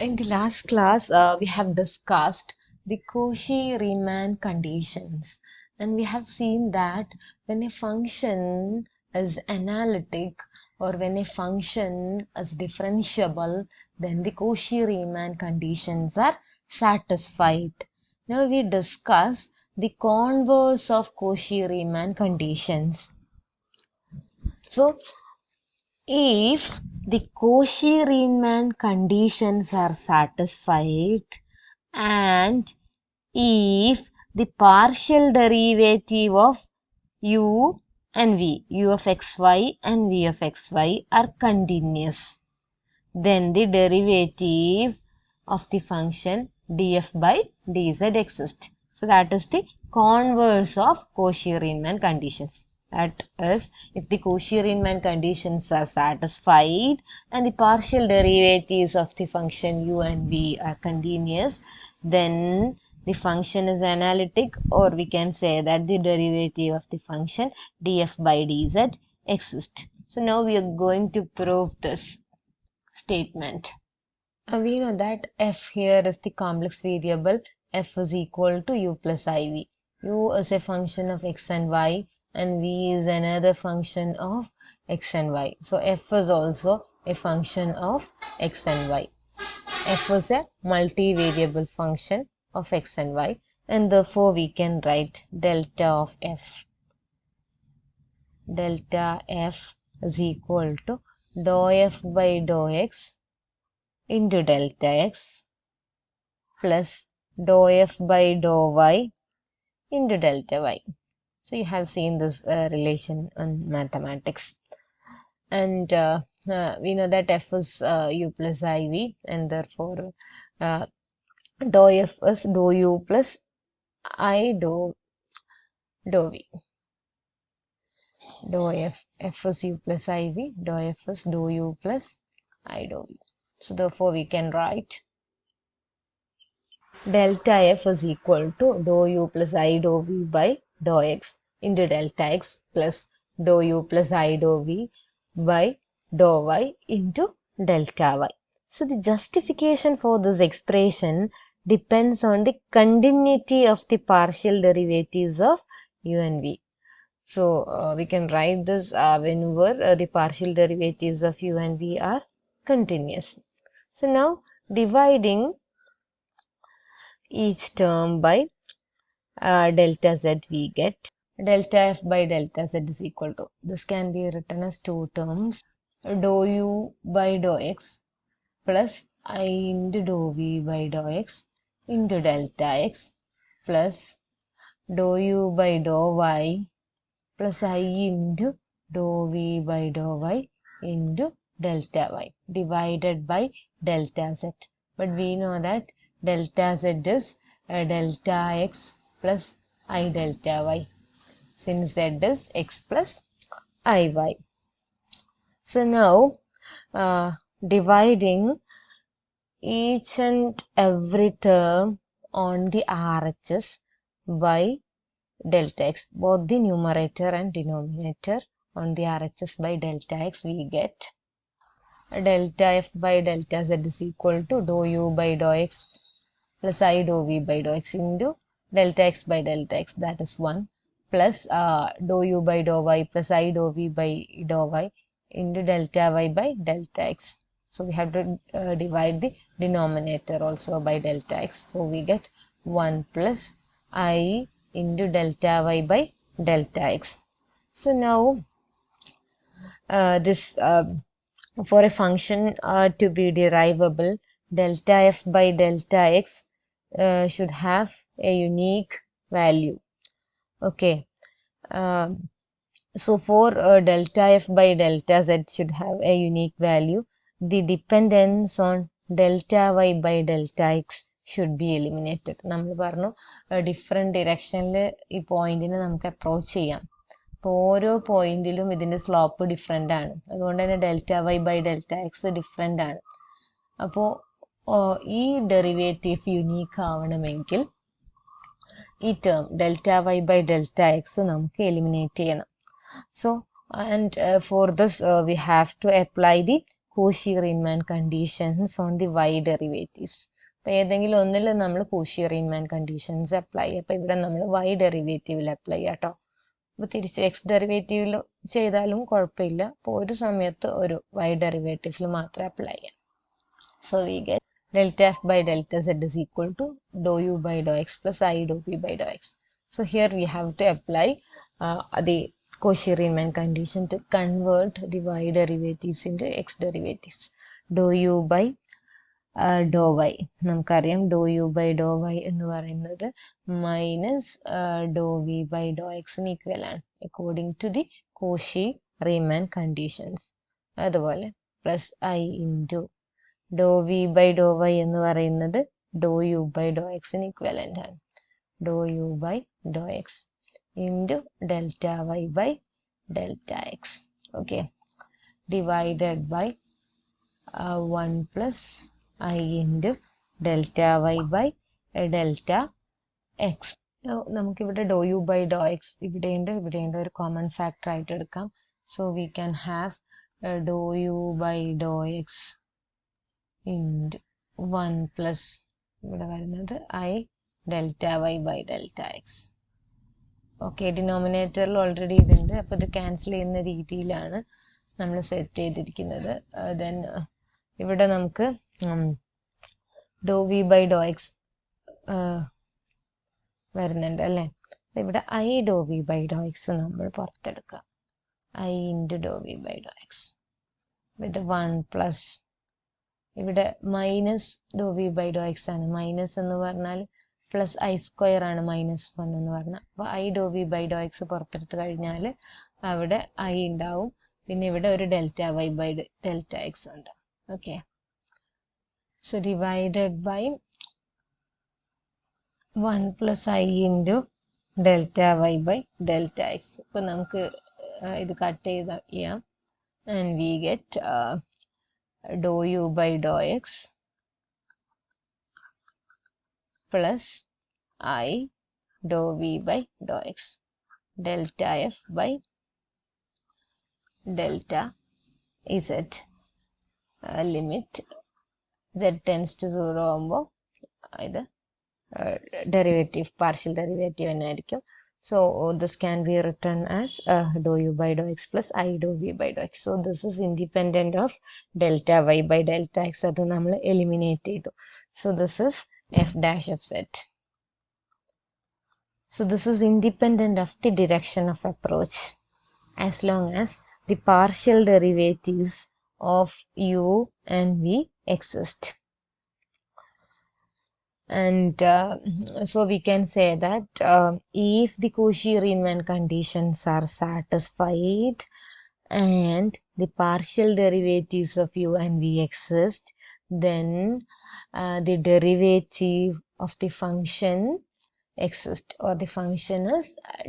In the last class, we have discussed the Cauchy-Riemann conditions, and we have seen that when a function is analytic or when a function is differentiable, then the Cauchy-Riemann conditions are satisfied. Now we discuss the converse of Cauchy-Riemann conditions. So, if the Cauchy-Riemann conditions are satisfied and if the partial derivative of u and v, u of xy and v of xy are continuous, then the derivative of the function df by dz exists. So that is the converse of Cauchy-Riemann conditions. That is, if the Cauchy-Riemann conditions are satisfied and the partial derivatives of the function u and v are continuous, then the function is analytic, or we can say that the derivative of the function df by dz exists. So now we are going to prove this statement. We know that f here is the complex variable. F is equal to u plus iv. U is a function of x and y, and v is another function of x and y. So f is also a function of x and y. F is a multivariable function of x and y, and therefore we can write delta of f. Delta f is equal to dou f by dou x into delta x plus dou f by dou y into delta y. So you have seen this relation in mathematics. And we know that f is u plus iv, and therefore dou f is dou u plus I dou v. Dou f is u plus iv, dou f is dou u plus I dou v. So therefore we can write delta f is equal to dou u plus I dou v by dou x into delta x plus dou u plus I dou v by dou y into delta y. So the justification for this expression depends on the continuity of the partial derivatives of u and v. So we can write this whenever the partial derivatives of u and v are continuous. So now dividing each term by delta z, we get delta f by delta z is equal to, this can be written as two terms, dou u by dou x plus I into dou v by dou x into delta x plus dou u by dou y plus I into dou v by dou y into delta y divided by delta z. But we know that delta z is delta x plus I delta y, since z is x plus iy. So now dividing each and every term on the RHS by delta x, both the numerator and denominator on the RHS by delta x, we get delta f by delta z is equal to dou u by dou x plus I dou v by dou x into delta x by delta x, that is 1, plus dou u by dou y plus I dou v by dou y into delta y by delta x. So we have to divide the denominator also by delta x. So we get 1 plus I into delta y by delta x. So now this for a function to be derivable, delta f by delta x should have a unique value. Okay. So for delta f by delta z should have a unique value, the dependence on delta y by delta x should be eliminated. നമ്മൾ പറഞ്ഞു different ഡിറക്ഷനിൽ ഈ പോയിന്റിനെ നമുക്ക് approach ചെയ്യാം. അപ്പോൾ ഓരോ പോയിന്റിലും ഇതിൻ്റെ സ്ലോപ്പ് ഡിഫറെൻ്റ് ആണ്, അതുകൊണ്ട് തന്നെ delta y by delta x different ആണ്. അപ്പോൾ ഈ ഡെറിവേറ്റീവ് യുണീക്ക് ആവണമെങ്കിൽ ഈ term delta y by delta x നമുക്ക് എലിമിനേറ്റ് ചെയ്യണം. So and for this we have to apply the Cauchy-Riemann conditions on the y derivatives. അപ്പോൾ ഏതെങ്കിലും ഒന്നിൽ നമ്മൾ Cauchy-Riemann conditions അപ്ലൈ ചെയ്യുക. അപ്പോൾ ഇവിടെ നമ്മൾ y ഡെറിവേറ്റീവിൽ അപ്ലൈ ചെയ്യാം കേട്ടോ. അപ്പോൾ തിരിച്ച് x ഡെറിവേറ്റീവിൽ ചെയ്താലും കുഴപ്പമില്ല. അപ്പോൾ ഒരു സമയത്ത് ഒരു y ഡെറിവേറ്റീവിൽ മാത്രമേ അപ്ലൈ ചെയ്യാം. So we get delta f by delta z is equal to dou u by dou x plus I dou v by dou x. So here we have to apply the Cauchy-Riemann condition to convert the y derivatives into x derivatives. Dou u by dou y. നമുക്കറിയാം dou u by dou y എന്ന് പറയുന്നത് minus dou v by dou x ന് equal ആണ് according to the Cauchy-Riemann conditions. അതുപോലെ plus I into dou v by dou y എന്ന് പറയുന്നത് dou u by dou x ന് equivalent ആണ്. dou u by dou x into delta y by delta x. Okay. Divided by 1 plus I into delta y by delta x. നമുക്കിവിടെ dou u by dou x ഇവിടെയുണ്ട് ഒരു common factor ആയിട്ട് എടുക്കാം. So we can have dou u by dou x into 1 plus ഇവിടെ വരുന്നത് I delta y by delta x. Okay, ഡിനോമിനേറ്ററിൽ already ഇതുണ്ട്. അപ്പോൾ ഇത് ക്യാൻസൽ ചെയ്യുന്ന രീതിയിലാണ് നമ്മൾ സെറ്റ് ചെയ്തിരിക്കുന്നത്. ദെൻ ഇവിടെ നമുക്ക് dou v by dou x വരുന്നുണ്ട് അല്ലേ. ഇവിടെ I dou v by dou x നമ്മൾ പുറത്തെടുക്കാം. I into dou v by dou x with 1 plus ഇവിടെ minus dou v by dou x ആണ്. മൈനസ് എന്ന് പറഞ്ഞാൽ പ്ലസ് I സ്ക്വയർ ആണ് -1 എന്ന് പറഞ്ഞാൽ. അപ്പോൾ I dou v by dou x പുറത്തെടുത്ത് കഴിഞ്ഞാൽ അവിടെ I ഉണ്ടാവും. പിന്നെ ഇവിടെ ഒരു delta y by delta x ഉണ്ട്. Okay, so divided by 1 plus I into delta y by delta x. ഇപ്പോൾ നമുക്ക് ഇത് കട്ട് ചെയ്യാം. And we get dou u by dou x plus I dou v by dou x delta f by delta z. Limit z tends to 0 ആകുമ്പോൾ ഇത് derivative partial derivative തന്നെ ആയിരിക്കും. So this can be written as dou u by dou x plus I dou v by dou x. So this is independent of delta y by delta x. അത് നമ്മൾ eliminate ചെയ്തു. So this is f dash of z. So this is independent of the direction of approach as long as the partial derivatives of u and v exist. And so we can say that if the Cauchy-Riemann conditions are satisfied and the partial derivatives of u and v exist, then the derivative of the function exists, or the function is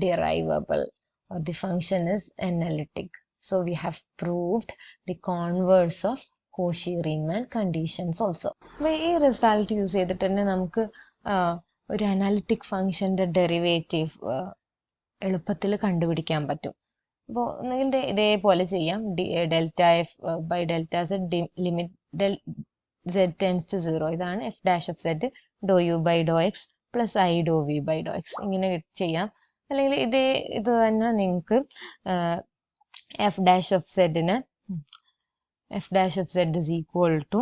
derivable, or the function is analytic. So we have proved the converse of Cauchy-Riemann conditions also. അപ്പോൾ ഈ result use ചെയ്തിട്ട് തന്നെ നമുക്ക് ഒരു analytic ഫംഗ്ഷൻ്റെ derivative എളുപ്പത്തിൽ കണ്ടുപിടിക്കാൻ പറ്റും. അപ്പോൾ ഒന്നുകിൽ ഇതേപോലെ ചെയ്യാം. Delta f by delta z limit z tends to 0. ഇതാണ് f dash of z dou u by dou x plus I dou v by dou x. ഇങ്ങനെ ചെയ്യാം. അല്ലെങ്കിൽ ഇത് തന്നെ നിങ്ങൾക്ക് f dash of z-ന് f dash of z is equal to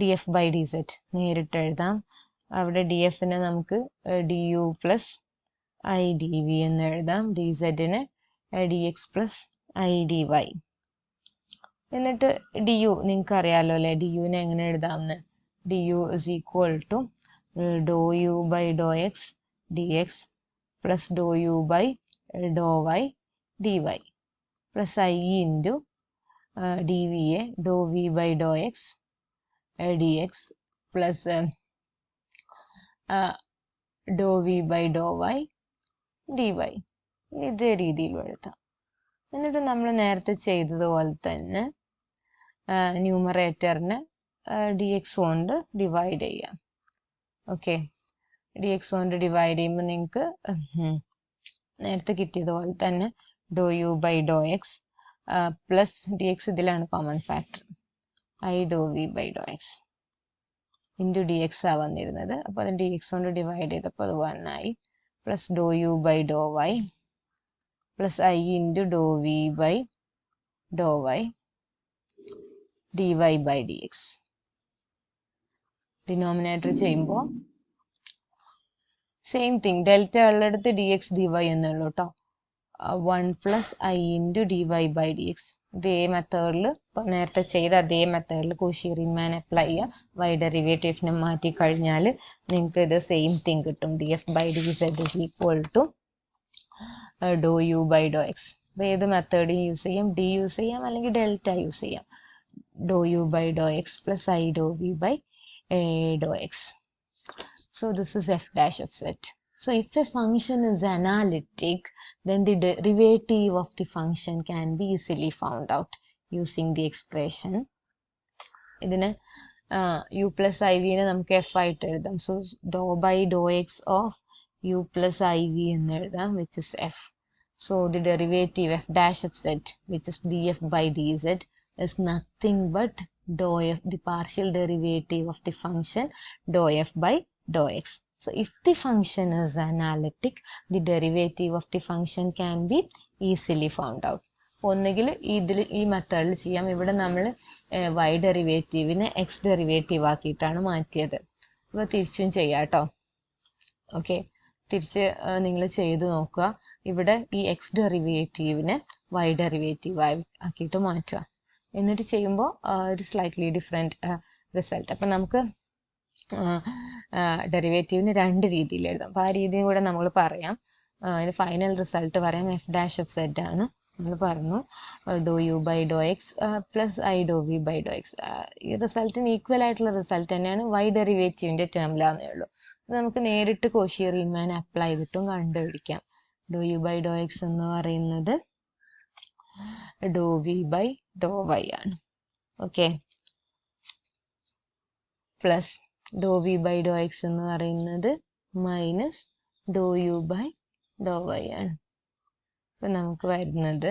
df by dz നേരിട്ട് എഴുതാം. അവിടെ df-നെ നമുക്ക് du plus I dv എന്ന് എഴുതാം. dz-നെ dx plus I dy. എന്നിട്ട് du നിങ്ങൾക്ക് അറിയാലോ അല്ലേ, du-നെ എങ്ങനെ എഴുതാമെന്ന്. du is equal to dou u by dou x dx plus dou u by dou y dy plus I into dv-യെ dou v by dou x dx plus dou v by dou y dy. ഇതേ രീതിയിൽ എഴുതാം. എന്നിട്ട് നമ്മൾ നേരത്തെ ചെയ്തതുപോലെ തന്നെ ന്യൂമറേറ്ററിനെ dx കൊണ്ട് divide ചെയ്യാം. ഓക്കെ, dx കൊണ്ട് ഡിവൈഡ് ചെയ്യുമ്പോൾ നിങ്ങൾക്ക് നേരത്തെ കിട്ടിയതുപോലെ തന്നെ dou u by dou x plus dx ഇതിലാണ് common factor. I dou v by dou x into dx ആ വന്നിരുന്നത്. അപ്പോൾ അത് dx കൊണ്ട് ഡിവൈഡ് ചെയ്തപ്പോൾ അത് 1 ആയി. Plus dou U by Dr y plus i into dou V by Dr y dy by dx. Denominator ചെയ്യുമ്പോൾ സെയിം തിങ്, ഡെൽറ്റ ഉള്ളിടത്ത് ഡി എക്സ് ഡി വൈ എന്നുള്ളൂ കേട്ടോ. 1 plus i into d y by d x. ഇതേ മെത്തേഡിൽ നേരത്തെ ചെയ്ത അതേ മെത്തേഡിൽ കോഷി റീമാൻ അപ്ലൈ ചെയ്യുക. വൈ ഡെറിവേറ്റീവിനെ മാറ്റി കഴിഞ്ഞാൽ നിങ്ങൾക്ക് ഇത് സെയിം തിങ് കിട്ടും. D f by d z is equal to Dr U by do x. അപ്പോൾ ഏത് മെത്തേഡ് യൂസ് ചെയ്യാം? ഡി യൂസ് ചെയ്യാം അല്ലെങ്കിൽ ഡെൽറ്റ യൂസ് ചെയ്യാം. Do U by do x plus i do V by do x. So this is f dash of z. So if a function is analytic, then the derivative of the function can be easily found out using the expression. ഇതിനെ u plus iv നെ നമുക്ക് f ആയിട്ട് എഴുതാം. So dou by dou x of u plus iv എന്ന് എഴുതാം, which is f. So the derivative f dash of z, which is df by dz, is nothing but dou f, the partial derivative of the function dou f by dou x. So if the function is analytic, the derivative of the function can be easily found out. ഒന്നുകിൽ ഈ മെത്തേഡിൽ ചെയ്യാം. ഇവിടെ നമ്മൾ y ഡെറിവേറ്റീവിനെ x derivative ആക്കിയിട്ടാണ് മാറ്റിയത്. അപ്പോൾ തിരിച്ചും ചെയ്യാം കേട്ടോ. ഓക്കെ, തിരിച്ച് നിങ്ങൾ ചെയ്ത് നോക്കുക. ഇവിടെ ഈ x ഡെറിവേറ്റീവിനെ y ഡെറിവേറ്റീവ് ആക്കിയിട്ട് മാറ്റുക. എന്നിട്ട് ചെയ്യുമ്പോൾ ഒരു സ്ലൈറ്റ്ലി ഡിഫറെൻറ്റ് റിസൾട്ട്. അപ്പം നമുക്ക് ഡെറിവേറ്റീവിന് രണ്ട് രീതിയിൽ എഴുതാം. അപ്പോൾ ആ രീതിയും കൂടെ നമ്മൾ പറയാം. അതിന് ഫൈനൽ റിസൾട്ട് പറയാം. എഫ് ഡാഷ് ഓഫ് സെഡ് ആണ്. നമ്മൾ പറഞ്ഞു do U by do x plus i do V by do x. ഈ റിസൾട്ടിന് ഈക്വൽ ആയിട്ടുള്ള റിസൾട്ട് തന്നെയാണ് വൈ ഡെറിവേറ്റീവിൻ്റെ ടേമിലാന്നേ ഉള്ളൂ. നമുക്ക് നേരിട്ട് കോഷി റീമാൻ അപ്ലൈ ചെയ്തിട്ടും കണ്ടുപിടിക്കാം. Do U by do x എന്ന് പറയുന്നത് do V by Dr y ആണ്. Okay, plus do V by do x എന്ന് പറയുന്നത് minus do U by Dr y ആണ്. അപ്പം നമുക്ക് വരുന്നത്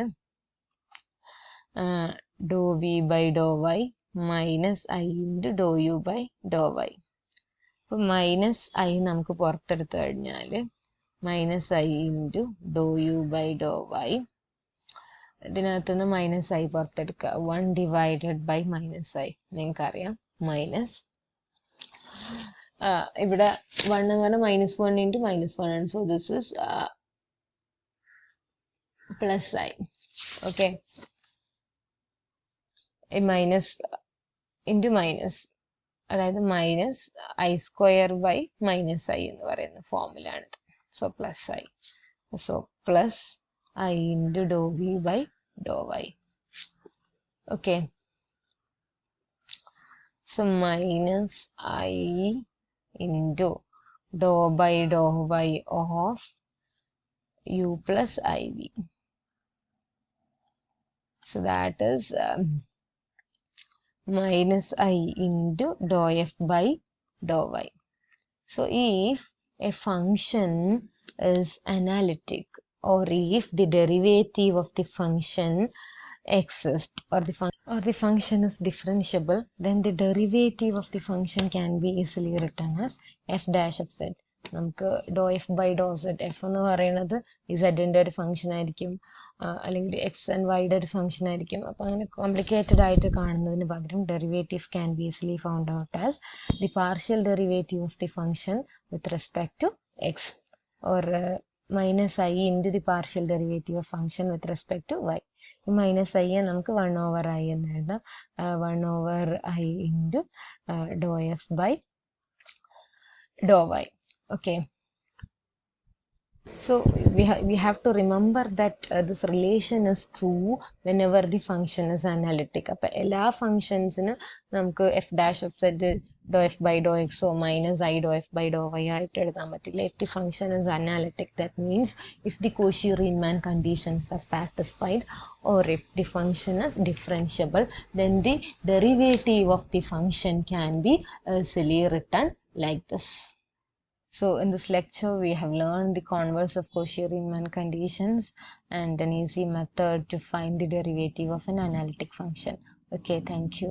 ഡോ V by Dr Y minus I into ഡോ യു ബൈ ഡോ വൈ. അപ്പം മൈനസ് ഐ നമുക്ക് പുറത്തെടുത്ത് കഴിഞ്ഞാൽ മൈനസ് ഐ ഇൻറ്റു ഡോ യു ബൈ ഡോ വൈ. ഇതിനകത്തുനിന്ന് മൈനസ് ഐ പുറത്തെടുക്കുക. 1 ഡിവൈഡഡ് ബൈ മൈനസ് ഐ നിങ്ങൾക്കറിയാം, മൈനസ് ഇവിടെ 1 എന്ന് പറഞ്ഞാൽ -1 ഇൻറ്റു -1 ആണ്. So this is plus I. Okay, minus into minus, അതായത് minus I square by minus I എന്ന് പറയുന്ന ഫോമിലാണ്. So plus i. So plus i into dou V by Dr y. Okay, so minus I into dou by dou y of u plus iv. So that is minus I into dou f by dou y. So if a function is analytic, or if the derivative of the function exists, or the function is differentiable, then the derivative of the function can be easily written as f dash of z. നമുക്ക് ഡോ F by ഡോ Z, F എന്ന് പറയുന്നത് ഇസഡിൻ്റെ ഒരു function ആയിരിക്കും, അല്ലെങ്കിൽ X and വൈയുടെ ഒരു ഫംഗ്ഷൻ ആയിരിക്കും. അപ്പോൾ അങ്ങനെ കോംപ്ലിക്കേറ്റഡ് ആയിട്ട് കാണുന്നതിന് പകരം derivative can be easily found out as the partial derivative of the function with respect to x, or minus I into the partial derivative of function with respect to y. Minus I നമുക്ക് 1/i എന്ന് എഴുതാം. 1/i into dou F by Dr y. Okay, so we have to remember that this relation is true whenever the function is analytic. അപ്പോൾ എല്ലാ ഫങ്ഷൻസിനും നമുക്ക് f dash of z dou F by dou എക്സോ minus i dou F by Dr y ആയിട്ട് എഴുതാൻ പറ്റില്ല. if the function is analytic, that means if the Cauchy-Riemann conditions are satisfied, or if the function is differentiable, then the derivative of the function can be easily written like this. So in this lecture, we have learned the converse of Cauchy-Riemann conditions and an easy method to find the derivative of an analytic function. Okay, thank you.